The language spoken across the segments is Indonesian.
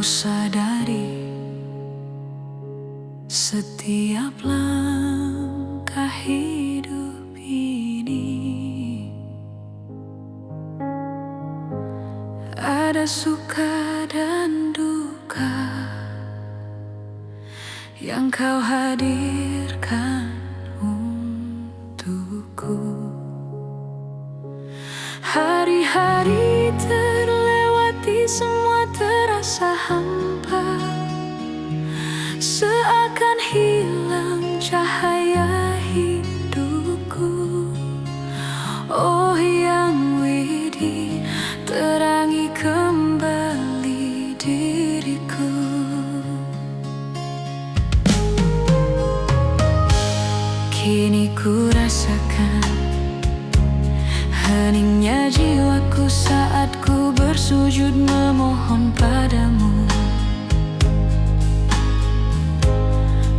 sadari setiap langkah hidup ini ada suka dan duka yang kau hadirkan untukku. Hari-hari terlewati, semua terasa hampa, seakan hilang cahaya hidupku. Oh Yang Widi, terangi kembali diriku. Kini ku rasakan heningnya jiwaku saat ku bersujud memohon padamu.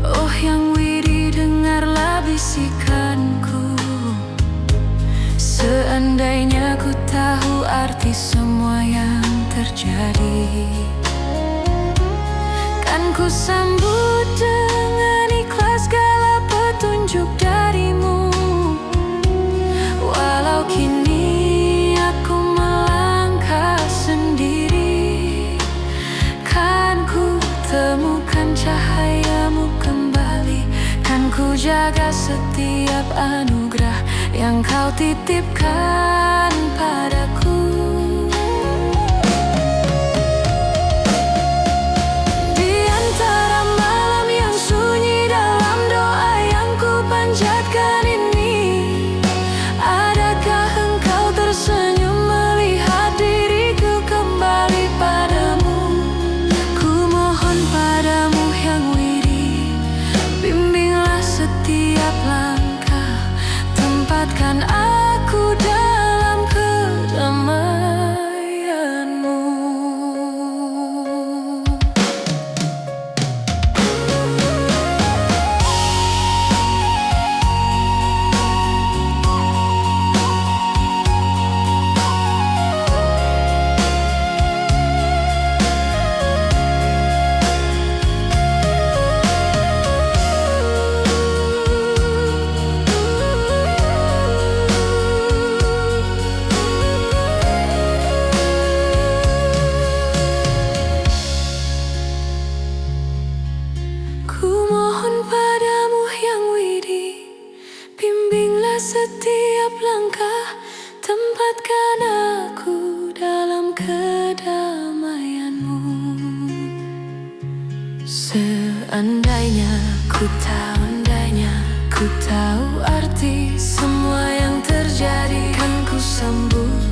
Oh Yang Widi, dengarlah bisikanku. Seandainya ku tahu arti semua yang terjadi, kan ku sambut dengan ikhlas segala petunjuk darimu. Walau kini aku melangkah sendiri, kan ku temukan cahayamu kembali. Kan ku jaga setiap anugerah yang kau titipkan padaku. Di antara malam yang sunyi, dalam doa yang ku panjatkan ini, adakah engkau tersenyum melihat diriku kembali padamu? Ku mohon padamu Yang Widi, bimbinglah setiap langkah, tempatkan aku dalam kedamaianmu. Setiap langkah, tempatkan aku dalam kedamaianmu. Seandainya ku tahu arti semua yang terjadi, kan ku sambut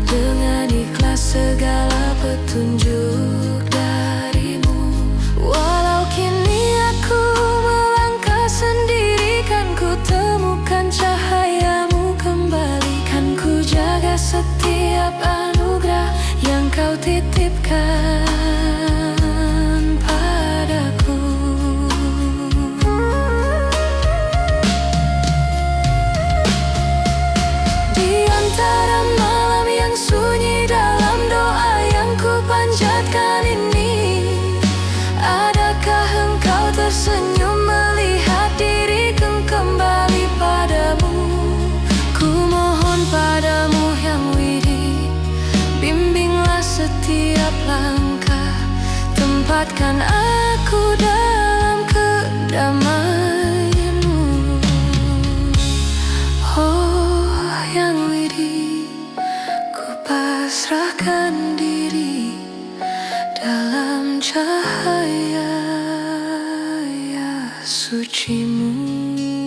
dengan ikhlas segala petunjuk darimu. Walau kini aku melangkah sendiri, kan ku temukan cahayamu kembali. Kan ku jaga setiap anugerah yang kau titipkan padaku. Di antara malam yang sunyi, dalam doa yang ku panjatkan ini, adakah engkau tersenyum melihat diriku kembali padamu? Ku mohon padamu Yang Widi, bimbinglah setiap langkah, tempatkan aku dalam kedamaianmu. Oh Yang Widi, ku pasrahkan diri dalam cahaya sucimu.